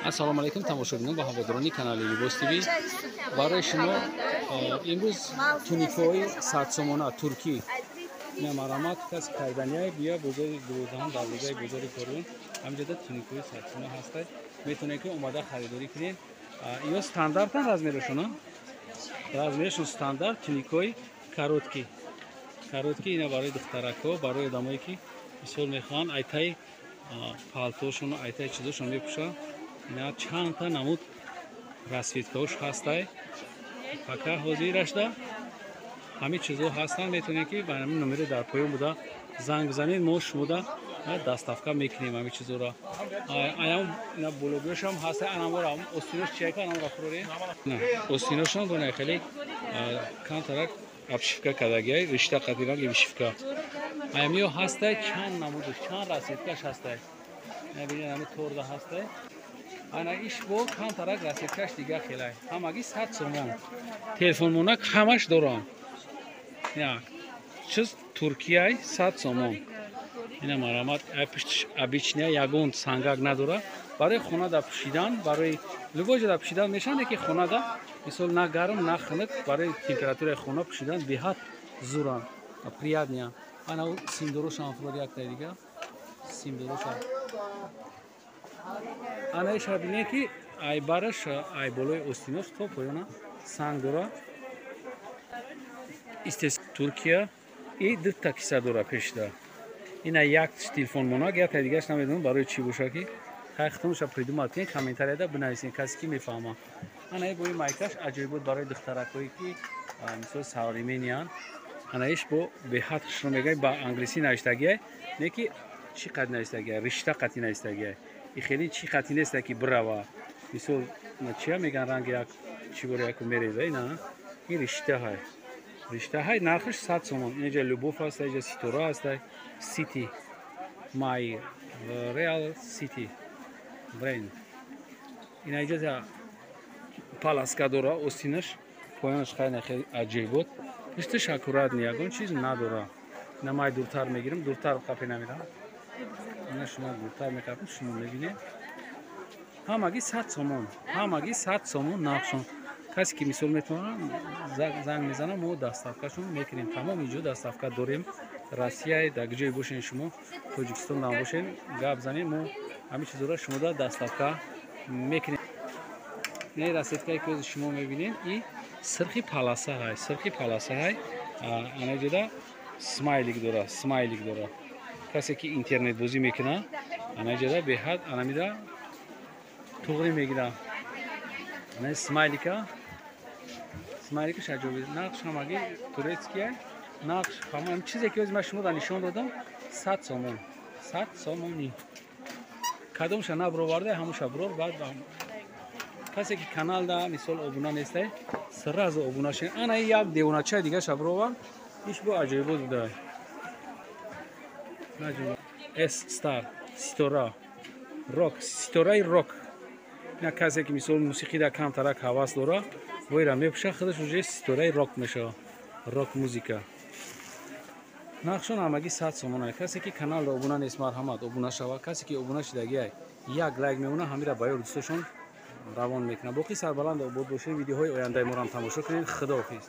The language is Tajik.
Ассалому алейкум тамошобинон ба ҳаводорони канали Libos TV. Барои шумо имрӯз туникаҳои 100 сомона туркӣ намарамат кас кардания бия бозори 12 дарвозаи бозори Корун ҳамҷода туникаҳои 100 сомона ҳастай. Метавонед ки омада харидорӣ кунед. Ё стандартан размерашон, размерашон стандарт туникаҳои каротки. Каротки ина барои духтаракҳо, барои одамое ки мисол мехоҳанд айтаи палтошон, айтаи чизошон мепӯшанд. Ина чанд та намуд расветкаош ҳастай. Пока ҳозир ашта ҳами чизо ҳастанд. Метавонед ки ба ҳамин номери дар поён буда занг бизанед, мо шумода доставка мекунем ҳами чизоро. Аям ина бологиёшам ҳастай. Анамора остинош чия ка анамора фурори? На, остиношон бо нахали кантарак обшивка кардагиай, ришта қатираги вишивка. Аямиё ҳастай, чанд намудаш, чанд расветкаш ҳастай. Набинед ҳами торда ҳастай. Ана иш бо кантарак расветкаш дига хелай. Ҳамаги 100 сомон. Телефон монак ҳамаш дорам. Я. Чиз Туркияй 100 сомон. Ина марамат пиштиш обичная ягон сангак надора. Барои хонада пушидан, барои любой ҷода пушидан мешавад ки хонада мисол на гарм, на хунук, барои температураи хона пушидан беҳад зуран. Приятня. Ана симдороша фурор якта дига. Симдороша. Ана иша бинед ки ай бараш ай болои остинош то поёна санг дора. Истес Туркия и дутта киса дора пешда. Ина як телефон монак, якта дигаш намедонам барои чӣ боша ки хайхтонша придумад ки комментарияда бинависед касе ки мефаҳма. Ана ай бои майкаш аҷоибот барои духтаракҳое ки мисол савримениан. Ана иш бо беҳад хушро мегӯяд ба англисӣ навиштагиай, не ки чӣ қад навиштагиай, ришта қати навиштагиай. И хеле чӣ қати нест ки бирава. Мисол чия меган ранги як чӣ боре як мереза ина. Ин риштаҳай. Риштаҳай нархаш 100 сомон. Инҷа Любов ҳастай, инҷа Ситора ҳастай, City, My Real City бренд. Ина инҷа паласка дора, остинаш, поёнаш хайна хеле аҷибот. Пиштиш аккуратни, ягон чиз надора. Ина май дуртар мегирам, дуртар қапе намедам. Ина шумо дуртар мекардем, шумо мебинед. Ҳамаги 100 сомон. Ҳамаги 100 сомон нархшон. Касе ки мисол метавонад занг мезана, мо доставкашон мекунем. Тамоми ҷо доставка дорем. Россия дар ҷое бошен шумо, Тоҷикистон дар бошен, гап занед, мо ҳамин чизоро шумода доставка мекунем. Не расветкае ки шумо мебинед, и сирхи паласаҳай, сирхи паласаҳай. Ана ҷода смайлик дора, смайлик дора. Касе ки интернет бозӣ мекунад, ана ҷода беҳад анамида туғри мегира. Ана смайлика, смайликаш аҷоби. Нақш ҳамаги турецкияй. Нақш ҳамаи чизе ки озима шумода нишон додам 100 сомон. 100 сомонӣ. Кадомша набироварда ҳамуша бирор баъд касе ки каналда мисол обуна нестай, сразу обуна шед. Ана як девонача дигаша бировар. Иш бо аҷоибот буда. S Star, Ситора, Rock, Ситораи Rock. Ина касе ки мисол мусиқида камтарак ҳавас дора, воира мепӯша, худаш уже Ситораи Rock мешава. Rock музика. Нақшон ҳамаги 100 сомон. Касе ки каналда обуна нест, марҳамат обуна шава. Касе ки обуна шидагиай, як лайк мемона, ҳамира ба ёр дӯстошон равон мекунад. Боқи сарбаланд обод бошед. Видеоҳои ояндаи моро ҳам тамошо кунед. Худоҳофиз.